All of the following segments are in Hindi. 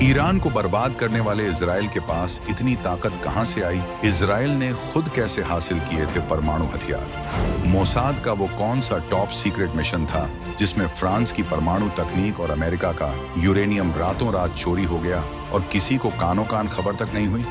ईरान को बर्बाद करने वाले इजराइल के पास इतनी ताकत कहां से आई? इजराइल ने खुद कैसे हासिल किए थे परमाणु हथियार? मोसाद का वो कौन सा टॉप सीक्रेट मिशन था जिसमें फ्रांस की परमाणु तकनीक और अमेरिका का यूरेनियम रातों रात चोरी हो गया और किसी को कानों कान खबर तक नहीं हुई?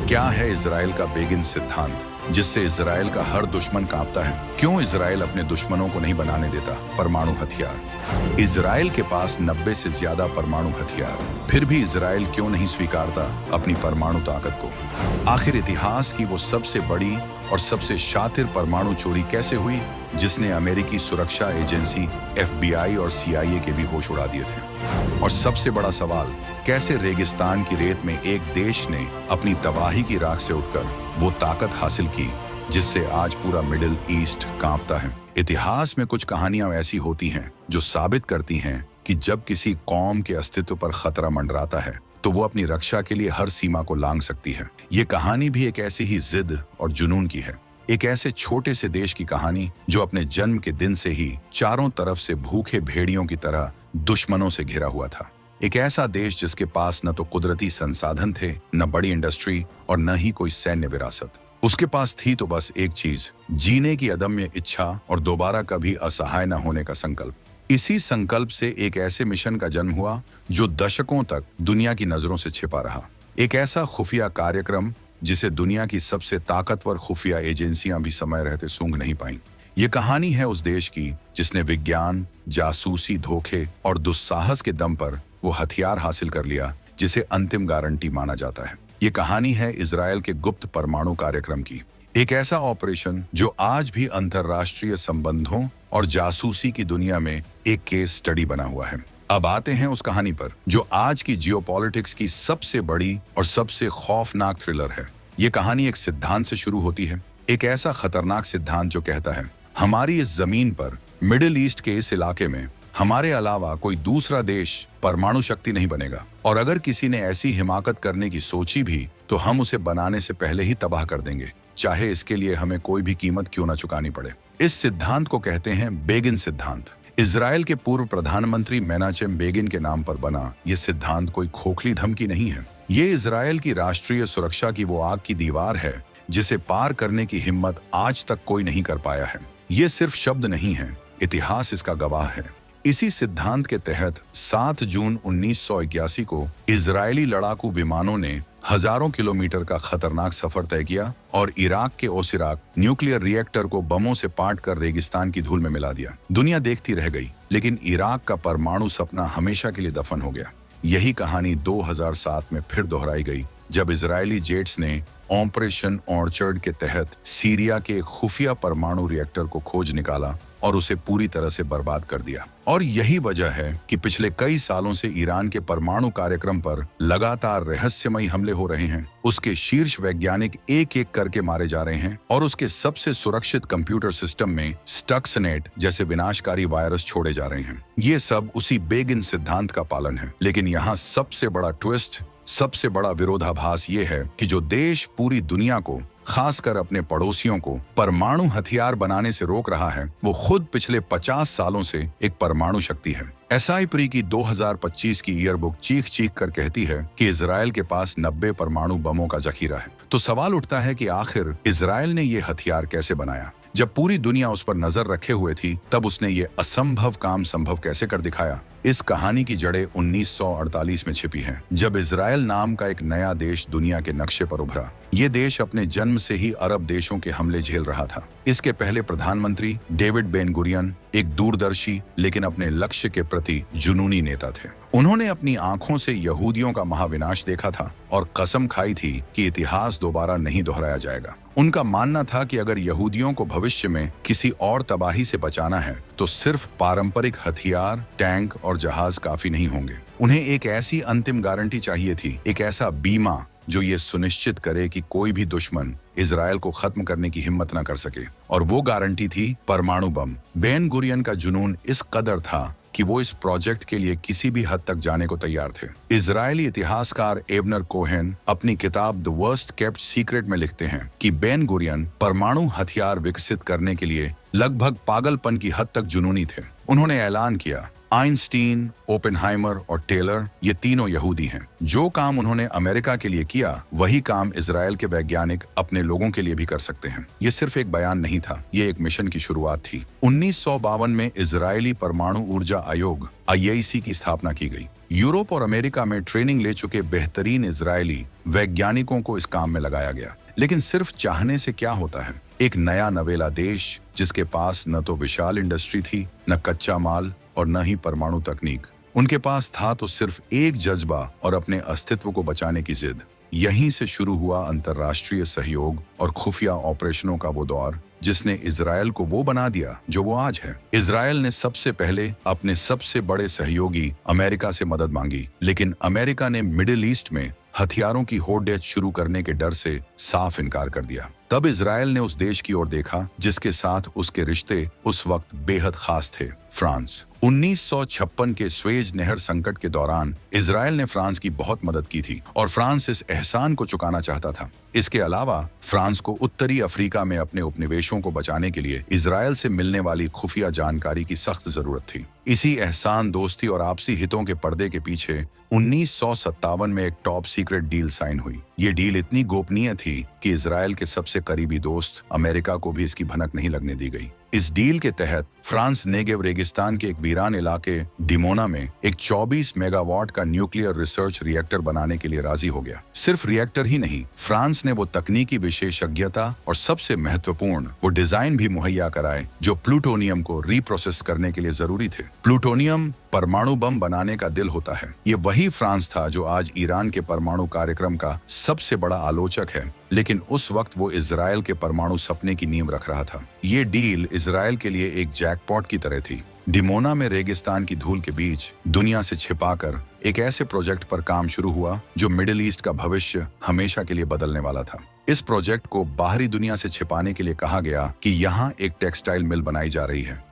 क्या है इजराइल का बेगिन सिद्धांत जिससे इजराइल का हर दुश्मन कांपता है? क्यों इजराइल अपने दुश्मनों को नहीं बनाने देता परमाणु हथियार? इजराइल के पास 90 से ज्यादा परमाणु हथियार, फिर भी इजराइल क्यों नहीं स्वीकारता अपनी परमाणु ताकत को? आखिर इतिहास की वो सबसे बड़ी और सबसे शातिर परमाणु चोरी कैसे हुई जिसने अमेरिकी सुरक्षा एजेंसी FBI और CIA के भी होश उड़ा दिए थे? और सबसे बड़ा सवाल, कैसे रेगिस्तान की रेत में एक देश ने अपनी तबाही की राख से उठकर वो ताकत हासिल की जिससे आज पूरा मिडिल ईस्ट कांपता है? इतिहास में कुछ कहानियां ऐसी होती हैं जो साबित करती हैं कि जब किसी कौम के अस्तित्व पर खतरा मंडराता है तो वो अपनी रक्षा के लिए हर सीमा को लांघ सकती है। ये कहानी भी एक ऐसी ही जिद और जुनून की है, एक ऐसे छोटे से देश की कहानी जो अपने जन्म के दिन से ही चारों तरफ से भूखे भेड़ियों की तरह दुश्मनों से घिरा हुआ था। एक ऐसा देश जिसके पास न तो कुदरती संसाधन थे, न बड़ी इंडस्ट्री और न ही कोई सैन्य विरासत। उसके पास थी तो बस एक चीज, जीने की अदम्य इच्छा और दोबारा कभी असहाय न होने का संकल्प। इसी संकल्प से एक ऐसे मिशन का जन्म हुआ जो दशकों तक दुनिया की नजरों से छिपा रहा। एक ऐसा खुफिया कार्यक्रम जिसे दुनिया की सबसे ताकतवर खुफिया एजेंसियां भी समय रहते सूंघ नहीं पाईं। ये कहानी है उस देश की जिसने विज्ञान, जासूसी, धोखे और दुस्साहस के दम पर वो हथियार हासिल कर लिया जिसे अंतिम गारंटी माना जाता है। ये कहानी है इजराइल के गुप्त परमाणु कार्यक्रम की, एक ऐसा ऑपरेशन जो आज भी अंतरराष्ट्रीय संबंधों और जासूसी की दुनिया में एक केस स्टडी बना हुआ है। अब आते हैं उस कहानी पर जो आज की जियोपॉलिटिक्स की सबसे बड़ी और सबसे खौफनाक थ्रिलर है। ये कहानी एक सिद्धांत से शुरू होती है, एक ऐसा खतरनाक सिद्धांत जो कहता है हमारी इस जमीन पर, मिडिल ईस्ट के इस इलाके में हमारे अलावा कोई दूसरा देश परमाणु शक्ति नहीं बनेगा, और अगर किसी ने ऐसी हिमाकत करने की सोची भी तो हम उसे बनाने से पहले ही तबाह कर देंगे, चाहे इसके लिए हमें कोई भी कीमत क्यों न चुकानी पड़े। इस सिद्धांत को कहते हैं बेगिन सिद्धांत। इजराइल के पूर्व प्रधानमंत्री मेनाचेम बेगिन के नाम पर बना ये सिद्धांत कोई खोखली धमकी नहीं है। ये इजराइल की राष्ट्रीय सुरक्षा की वो आग की दीवार है जिसे पार करने की हिम्मत आज तक कोई नहीं कर पाया है। ये सिर्फ शब्द नहीं है, इतिहास इसका गवाह है। इसी सिद्धांत के तहत 7 जून 1981 को इजरायली लड़ाकू विमानों ने हजारों किलोमीटर का खतरनाक सफर तय किया और इराक के ओसिराक न्यूक्लियर रिएक्टर को बमों से पाट कर रेगिस्तान की धूल में मिला दिया। दुनिया देखती रह गई, लेकिन इराक का परमाणु सपना हमेशा के लिए दफन हो गया। यही कहानी 2007 में फिर दोहराई गई जब इजरायली जेट्स ने ऑपरेशन ऑर्चर्ड के तहत सीरिया के खुफिया परमाणु रिएक्टर को खोज निकाला और उसे पूरी तरह से बर्बाद कर दिया। और यही वजह है कि पिछले कई सालों से ईरान के परमाणु कार्यक्रम पर लगातार रहस्यमयी हमले हो रहे हैं। उसके शीर्ष वैज्ञानिक एक एक करके मारे जा रहे हैं और उसके सबसे सुरक्षित कंप्यूटर सिस्टम में स्टक्सनेट जैसे विनाशकारी वायरस छोड़े जा रहे हैं। ये सब उसी बेगिन सिद्धांत का पालन है। लेकिन यहाँ सबसे बड़ा ट्विस्ट, सबसे बड़ा विरोधाभास ये है कि जो देश पूरी दुनिया को, खासकर अपने पड़ोसियों को, परमाणु हथियार बनाने से रोक रहा है, वो खुद पिछले 50 सालों से एक परमाणु शक्ति है। SIPRI की 2025 की ईयरबुक चीख चीख कर कहती है कि इजराइल के पास 90 परमाणु बमों का जखीरा है। तो सवाल उठता है कि आखिर इजराइल ने ये हथियार कैसे बनाया? जब पूरी दुनिया उस पर नजर रखे हुए थी तब उसने ये असंभव काम संभव कैसे कर दिखाया? इस कहानी की जड़ें 1948 में छिपी हैं, जब इजराइल नाम का एक नया देश दुनिया के नक्शे पर उभरा। ये देश अपने जन्म से ही अरब देशों के हमले झेल रहा था। इसके पहले प्रधानमंत्री डेविड बेन गुरियन एक दूरदर्शी लेकिन अपने लक्ष्य के प्रति जुनूनी नेता थे। उन्होंने अपनी आंखों से यहूदियों का महाविनाश देखा था और कसम खाई थी कि इतिहास दोबारा नहीं दोहराया जाएगा। उनका मानना था कि अगर यहूदियों को भविष्य में किसी और तबाही से बचाना है तो सिर्फ पारंपरिक हथियार, टैंक और जहाज काफी नहीं होंगे। उन्हें एक ऐसी अंतिम गारंटी चाहिए थी, एक ऐसा बीमा जो ये सुनिश्चित करे कि कोई भी दुश्मन इजराइल को खत्म करने की हिम्मत न कर सके। और वो गारंटी थी परमाणु बम। बेन गुरियन का जुनून इस कदर था कि वो इस प्रोजेक्ट के लिए किसी भी हद तक जाने को तैयार थे। इजरायली इतिहासकार एवनर कोहेन अपनी किताब द वर्स्ट केप्ट सीक्रेट में लिखते हैं कि बेन गुरियन परमाणु हथियार विकसित करने के लिए लगभग पागलपन की हद तक जुनूनी थे। उन्होंने ऐलान किया, आइंस्टीन, ओपेनहाइमर और टेलर ये तीनों यहूदी हैं। जो काम उन्होंने अमेरिका के लिए किया वही काम इजराइल के वैज्ञानिक अपने लोगों के लिए भी कर सकते हैं। ये सिर्फ एक बयान नहीं था, ये एक मिशन की शुरुआत थी। 1952 में इजरायली परमाणु ऊर्जा आयोग IAEC की स्थापना की गई। यूरोप और अमेरिका में ट्रेनिंग ले चुके बेहतरीन इजरायली वैज्ञानिकों को इस काम में लगाया गया। लेकिन सिर्फ चाहने से क्या होता है? एक नया नवेला देश जिसके पास न तो विशाल इंडस्ट्री थी, न कच्चा माल और न ही परमाणु तकनीक। उनके पास था तो सिर्फ एक जज्बा और अपने अस्तित्व को बचाने की जिद। यहीं से शुरू हुआ अंतर्राष्ट्रीय सहयोग और खुफिया ऑपरेशनों का वो दौर जिसने इजरायल को वो बना दिया जो वो आज है। इजरायल ने सबसे पहले अपने सबसे बड़े सहयोगी अमेरिका से मदद मांगी, लेकिन अमेरिका ने मिडिल ईस्ट में हथियारों की होड़ शुरू करने के डर से साफ इनकार कर दिया। तब इजरायल ने उस देश की ओर देखा जिसके साथ उसके रिश्ते उस वक्त बेहद खास थे, फ्रांस। 1956 के स्वेज नहर संकट के दौरान इजरायल ने फ्रांस की बहुत मदद की थी और फ्रांस इस एहसान को चुकाना चाहता था। इसके अलावा फ्रांस को उत्तरी अफ्रीका में अपने उपनिवेशों को बचाने के लिए इजरायल से मिलने वाली खुफिया जानकारी की सख्त जरूरत थी। इसी एहसान, दोस्ती और आपसी हितों के पर्दे के पीछे 1957 में एक टॉप सीक्रेट डील साइन हुई। ये डील इतनी गोपनीय थी कि इजरायल के सबसे करीबी दोस्त अमेरिका को भी इसकी भनक नहीं लगने दी गई। इस डील के तहत फ्रांस नेगेव रेगिस्तान के एक वीरान इलाके डिमोना में एक 24 मेगावाट का न्यूक्लियर रिसर्च रिएक्टर बनाने के लिए राजी हो गया। सिर्फ रिएक्टर ही नहीं, फ्रांस ने वो तकनीकी विशेषज्ञता और सबसे महत्वपूर्ण वो डिजाइन भी मुहैया कराए जो प्लूटोनियम को रीप्रोसेस करने के लिए जरूरी थे। प्लूटोनियम परमाणु बम बनाने का दिल होता है। ये वही फ्रांस था जो आज ईरान के परमाणु कार्यक्रम का सबसे बड़ा आलोचक है, लेकिन उस वक्त वो इजरायल के परमाणु सपने की नींव रख रहा था। ये डील इजरायल के लिए एक जैकपॉट की तरह थी। डिमोना में रेगिस्तान की धूल के बीच दुनिया से छिपाकर एक ऐसे प्रोजेक्ट पर काम शुरू हुआ जो मिडिल ईस्ट का भविष्य हमेशा के लिए बदलने वाला था। इस प्रोजेक्ट को बाहरी दुनिया से छिपाने के लिए कहा गया कि यहाँ एक टेक्सटाइल मिल बनाई जा रही है।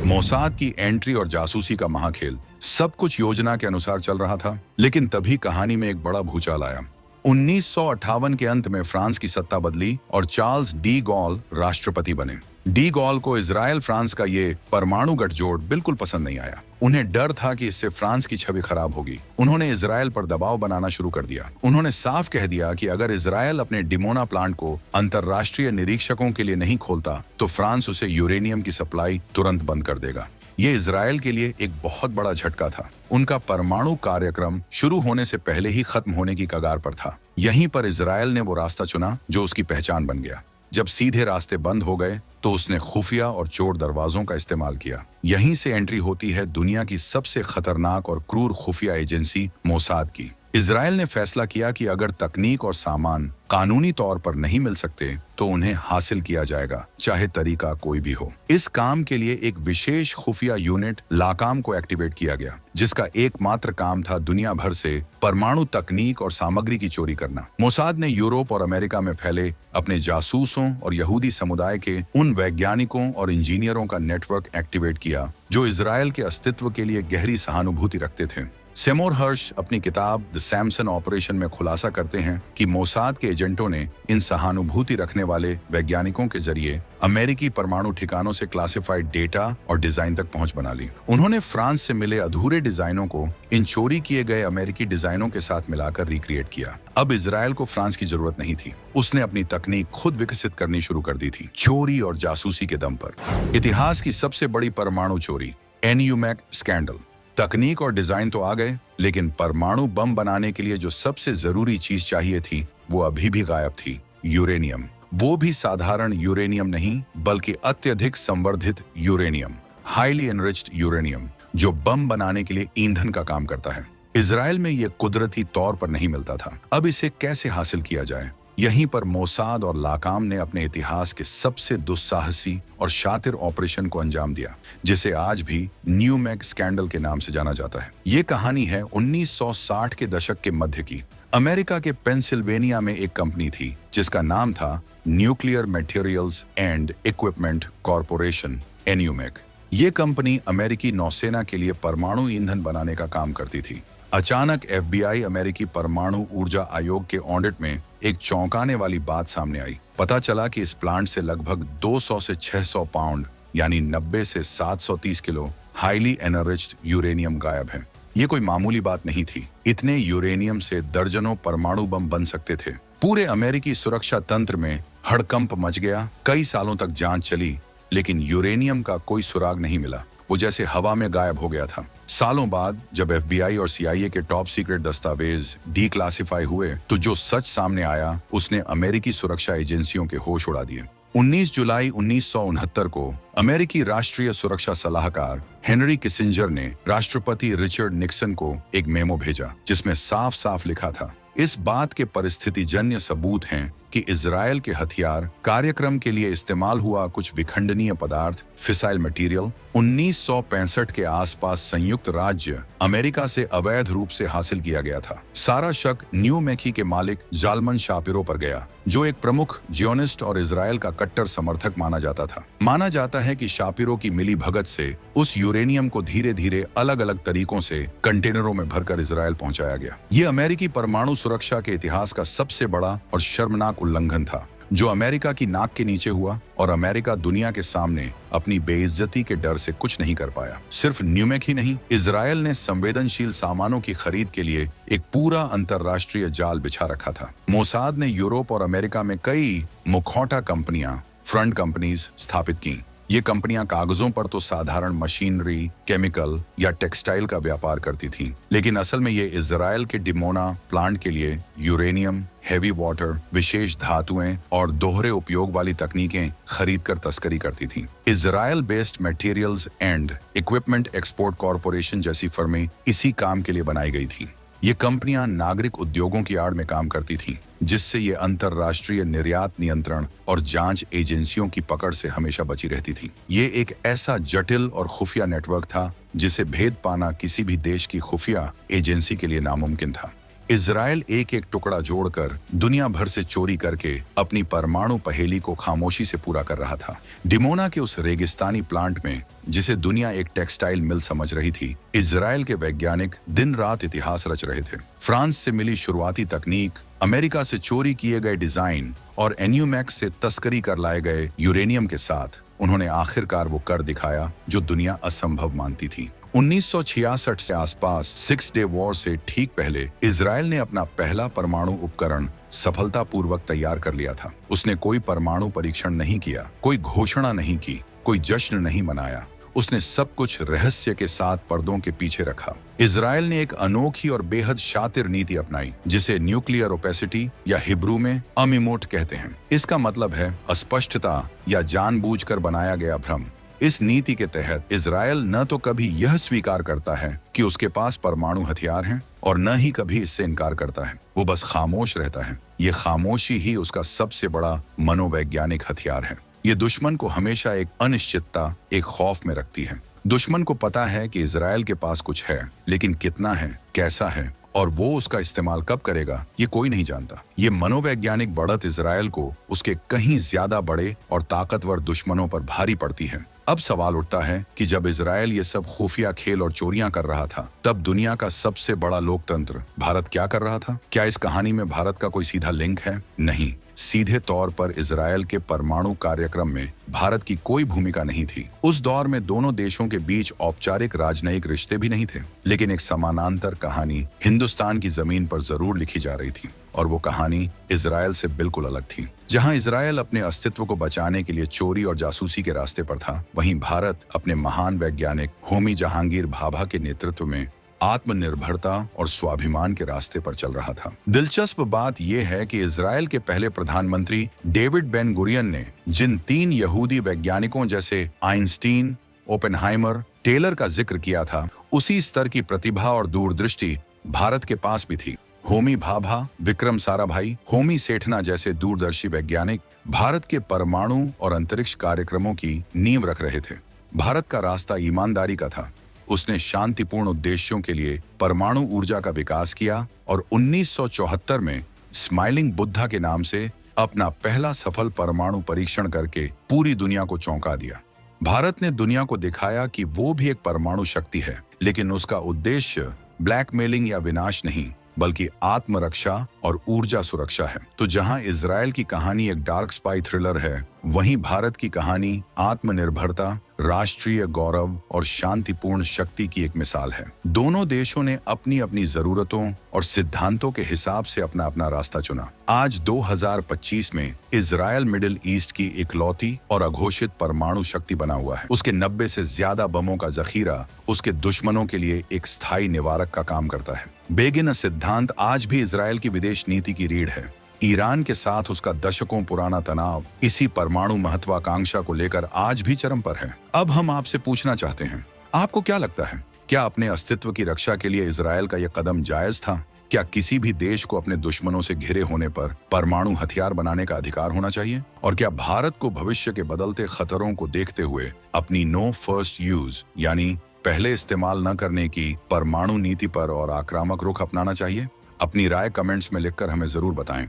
मोसाद की एंट्री और जासूसी का महाखेल, सब कुछ योजना के अनुसार चल रहा था, लेकिन तभी कहानी में एक बड़ा भूचाल आया। 1958 के अंत में फ्रांस की सत्ता बदली और चार्ल्स डी गॉल राष्ट्रपति बने। डी गॉल को इजरायल फ्रांस का ये परमाणु गठजोड़ बिल्कुल पसंद नहीं आया। उन्हें डर था कि इससे फ्रांस की छवि खराब होगी। उन्होंने इजरायल पर दबाव बनाना शुरू कर दिया। उन्होंने साफ कह दिया कि अगर इजरायल अपने डिमोना प्लांट को अंतर्राष्ट्रीय निरीक्षकों के लिए नहीं खोलता तो फ्रांस उसे यूरेनियम की सप्लाई तुरंत बंद कर देगा। ये इजरायल के लिए एक बहुत बड़ा झटका था। उनका परमाणु कार्यक्रम शुरू होने से पहले ही खत्म होने की कगार पर था। यहीं पर इजरायल ने वो रास्ता चुना जो उसकी पहचान बन गया। जब सीधे रास्ते बंद हो गए तो उसने खुफिया और चोर दरवाजों का इस्तेमाल किया। यहीं से एंट्री होती है दुनिया की सबसे खतरनाक और क्रूर खुफिया एजेंसी मोसाद की। इजरायल ने फैसला किया कि अगर तकनीक और सामान कानूनी तौर पर नहीं मिल सकते तो उन्हें हासिल किया जाएगा, चाहे तरीका कोई भी हो। इस काम के लिए एक विशेष खुफिया यूनिट लाकाम को एक्टिवेट किया गया, जिसका एकमात्र काम था दुनिया भर से परमाणु तकनीक और सामग्री की चोरी करना। मोसाद ने यूरोप और अमेरिका में फैले अपने जासूसों और यहूदी समुदाय के उन वैज्ञानिकों और इंजीनियरों का नेटवर्क एक्टिवेट किया जो इजरायल के अस्तित्व के लिए गहरी सहानुभूति रखते थे। सेमोर हर्श अपनी किताब द सैमसन ऑपरेशन में खुलासा करते हैं कि मोसाद के एजेंटों ने इन सहानुभूति रखने वाले वैज्ञानिकों के जरिए अमेरिकी परमाणु ठिकानों से क्लासिफाइड डेटा और डिजाइन तक पहुंच बना ली। उन्होंने फ्रांस से मिले अधूरे डिजाइनों को इन चोरी किए गए अमेरिकी डिजाइनों के साथ मिलाकर रिक्रिएट किया। अब इजरायल को फ्रांस की जरूरत नहीं थी। उसने अपनी तकनीक खुद विकसित करनी शुरू कर दी थी, चोरी और जासूसी के दम पर। इतिहास की सबसे बड़ी परमाणु चोरी, एनयूमैक स्कैंडल। तकनीक और डिजाइन तो आ गए, लेकिन परमाणु बम बनाने के लिए जो सबसे जरूरी चीज चाहिए थी वो अभी भी गायब थी, यूरेनियम। वो भी साधारण यूरेनियम नहीं, बल्कि अत्यधिक संवर्धित यूरेनियम, हाईली एनरिच्ड यूरेनियम, जो बम बनाने के लिए ईंधन का काम करता है। इजरायल में ये कुदरती तौर पर नहीं मिलता था। अब इसे कैसे हासिल किया जाए? यहीं पर मोसाद और लाकाम ने अपने इतिहास के सबसे दुस्साहसी और शातिर ऑपरेशन को अंजाम दिया, जिसे आज भी न्यूमैक स्कैंडल के नाम से जाना जाता है। ये कहानी है 1960 के दशक के मध्य की। अमेरिका के पेंसिल्वेनिया में एक कंपनी थी जिसका नाम था nuclear materials and equipment corporation, NUMEC. ये कंपनी अमेरिकी नौसेना के लिए परमाणु ईंधन बनाने का काम करती थी। अचानक FBI अमेरिकी परमाणु ऊर्जा आयोग के ऑडिट में एक चौंकाने वाली बात सामने आई। पता चला कि इस प्लांट से लगभग 200 से 600 पाउंड यानी 90 से 730 किलो हाईली एनरिच्ड यूरेनियम गायब है। ये कोई मामूली बात नहीं थी। इतने यूरेनियम से दर्जनों परमाणु बम बन सकते थे। पूरे अमेरिकी सुरक्षा तंत्र में हड़कंप मच गया। कई सालों तक जांच चली, लेकिन यूरेनियम का कोई सुराग नहीं मिला। वो जैसे हवा में गायब हो गया था। सालों बाद जब FBI और CIA के टॉप सीक्रेट दस्तावेज डीक्लासिफाई हुए, तो जो सच सामने आया उसने अमेरिकी सुरक्षा एजेंसियों के होश उड़ा दिए। 19 जुलाई 1969 को अमेरिकी राष्ट्रीय सुरक्षा सलाहकार हेनरी किसिंजर ने राष्ट्रपति रिचर्ड निक्सन को एक मेमो भेजा, जिसमें साफ साफ लिखा था, इस बात के परिस्थितिजन्य सबूत हैं कि इजरायल के हथियार कार्यक्रम के लिए इस्तेमाल हुआ कुछ विखंडनीय पदार्थ फिसाइल मटेरियल 1965 के आसपास संयुक्त राज्य अमेरिका से अवैध रूप से हासिल किया गया था। सारा शक न्यू मैकी के मालिक जालमन शापिरो पर गया, जो एक प्रमुख जियोनिस्ट और इजरायल का कट्टर समर्थक माना जाता था। माना जाता है कि शापिरो की मिली भगत से उस यूरेनियम को धीरे धीरे अलग अलग तरीकों से कंटेनरों में भरकर इजरायल पहुंचाया गया। ये अमेरिकी परमाणु सुरक्षा के इतिहास का सबसे बड़ा और शर्मनाक उल्लंघन था, जो अमेरिका की नाक के नीचे हुआ, और अमेरिका दुनिया के सामने अपनी बेइज्जती के डर से कुछ नहीं कर पाया। सिर्फ न्यूमेक ही नहीं, इजरायल ने संवेदनशील सामानों की खरीद के लिए एक पूरा अंतरराष्ट्रीय जाल बिछा रखा था। मोसाद ने यूरोप और अमेरिका में कई मुखौटा कंपनियां, फ्रंट कंपनीज स्थापित की। ये कंपनियां कागजों पर तो साधारण मशीनरी, केमिकल या टेक्सटाइल का व्यापार करती थीं, लेकिन असल में ये इजरायल के डिमोना प्लांट के लिए यूरेनियम, हेवी वाटर, विशेष धातुएं और दोहरे उपयोग वाली तकनीकें खरीद कर तस्करी करती थीं। Israel based materials and equipment export corporation जैसी फर्में इसी काम के लिए बनाई गई थीं। ये कंपनियां नागरिक उद्योगों की आड़ में काम करती थीं, जिससे ये अंतरराष्ट्रीय निर्यात नियंत्रण और जांच एजेंसियों की पकड़ से हमेशा बची रहती थीं। ये एक ऐसा जटिल और खुफिया नेटवर्क था जिसे भेद पाना किसी भी देश की खुफिया एजेंसी के लिए नामुमकिन था। इजरायल एक एक टुकड़ा जोड़कर दुनिया भर से चोरी करके अपनी परमाणु पहेली को खामोशी से पूरा कर रहा था। डिमोना के उस रेगिस्तानी प्लांट में, जिसे दुनिया एक टेक्सटाइल मिल समझ रही थी, इजरायल के वैज्ञानिक दिन रात इतिहास रच रहे थे। फ्रांस से मिली शुरुआती तकनीक, अमेरिका से चोरी किए गए डिजाइन और एन्यूमैक्स से तस्करी कर लाए गए यूरेनियम के साथ उन्होंने आखिरकार वो कर दिखाया जो दुनिया असंभव मानती थी। 1966 से आसपास 6 डे वॉर से ठीक पहले इजरायल ने अपना पहला परमाणु उपकरण सफलतापूर्वक तैयार कर लिया था। उसने कोई परमाणु परीक्षण नहीं किया, कोई घोषणा नहीं की, कोई जश्न नहीं मनाया। उसने सब कुछ रहस्य के साथ पर्दों के पीछे रखा। इजरायल ने एक अनोखी और बेहद शातिर नीति अपनाई, जिसे न्यूक्लियर ओपेसिटी या हिब्रू में अमिमोट कहते हैं। इसका मतलब है अस्पष्टता या जानबूझकर बनाया गया भ्रम। इस नीति के तहत इजरायल न तो कभी यह स्वीकार करता है कि उसके पास परमाणु हथियार हैं, और न ही कभी इससे इनकार करता है। वो बस खामोश रहता है। ये खामोशी ही उसका सबसे बड़ा मनोवैज्ञानिक हथियार है। ये दुश्मन को हमेशा एक अनिश्चितता, एक खौफ में रखती है। दुश्मन को पता है कि इजरायल के पास कुछ है, लेकिन कितना है, कैसा है और वो उसका इस्तेमाल कब करेगा, ये कोई नहीं जानता। ये मनोवैज्ञानिक बढ़त इजरायल को उसके कहीं ज्यादा बड़े और ताकतवर दुश्मनों पर भारी पड़ती है। अब सवाल उठता है कि जब इजरायल ये सब खुफिया खेल और चोरियां कर रहा था, तब दुनिया का सबसे बड़ा लोकतंत्र भारत क्या कर रहा था? क्या इस कहानी में भारत का कोई सीधा लिंक है? नहीं, सीधे तौर पर इजरायल के परमाणु कार्यक्रम में भारत की कोई भूमिका नहीं थी। उस दौर में दोनों देशों के बीच औपचारिक राजनयिक रिश्ते भी नहीं थे, लेकिन एक समानांतर कहानी हिंदुस्तान की जमीन पर जरूर लिखी जा रही थी, और वो कहानी इजरायल से बिल्कुल अलग थी। जहां इजरायल अपने अस्तित्व को बचाने के लिए चोरी और जासूसी के रास्ते पर था, वहीं भारत अपने महान वैज्ञानिक होमी जहांगीर भाभा के नेतृत्व में आत्मनिर्भरता और स्वाभिमान के रास्ते पर चल रहा था। दिलचस्प बात यह है कि इजरायल के पहले प्रधानमंत्री डेविड बेन गुरियन ने जिन 3 यहूदी वैज्ञानिकों जैसे आइंस्टीन, ओपेनहाइमर, टेलर का जिक्र किया था, उसी स्तर की प्रतिभा और दूरदृष्टि भारत के पास भी थी। होमी भाभा, विक्रम साराभाई, होमी सेठना जैसे दूरदर्शी वैज्ञानिक भारत के परमाणु और अंतरिक्ष कार्यक्रमों की नींव रख रहे थे। भारत का रास्ता ईमानदारी का था। उसने शांतिपूर्ण उद्देश्यों के लिए परमाणु ऊर्जा का विकास किया और 1974 में स्माइलिंग बुद्धा के नाम से अपना पहला सफल परमाणु परीक्षण करके पूरी दुनिया को चौंका दिया। भारत ने दुनिया को दिखाया कि वो भी एक परमाणु शक्ति है, लेकिन उसका उद्देश्य ब्लैकमेलिंग या विनाश नहीं, बल्कि आत्मरक्षा और ऊर्जा सुरक्षा है। तो जहां इजरायल की कहानी एक डार्क स्पाई थ्रिलर है, वहीं भारत की कहानी आत्मनिर्भरता, राष्ट्रीय गौरव और शांतिपूर्ण शक्ति की एक मिसाल है। दोनों देशों ने अपनी अपनी जरूरतों और सिद्धांतों के हिसाब से अपना अपना रास्ता चुना। आज 2025 में इजरायल मिडिल ईस्ट की इकलौती और अघोषित परमाणु शक्ति बना हुआ है। उसके 90 से ज्यादा बमों का जखीरा उसके दुश्मनों के लिए एक स्थायी निवारक का काम करता है। बेगिन सिद्धांत आज भी इजरायल की विदेश नीति की रीढ़ है। ईरान के साथ उसका दशकों पुराना तनाव इसी परमाणु महत्वाकांक्षा को लेकर आज भी चरम पर है। अब हम आपसे पूछना चाहते हैं, आपको क्या लगता है, क्या अपने अस्तित्व की रक्षा के लिए इजरायल का यह कदम जायज था? क्या किसी भी देश को अपने दुश्मनों से घिरे होने पर परमाणु हथियार बनाने का अधिकार होना चाहिए? और क्या भारत को भविष्य के बदलते खतरों को देखते हुए अपनी नो फर्स्ट यूज यानी पहले इस्तेमाल न करने की परमाणु नीति पर और आक्रामक रुख अपनाना चाहिए? अपनी राय कमेंट्स में लिखकर हमें जरूर बताएं।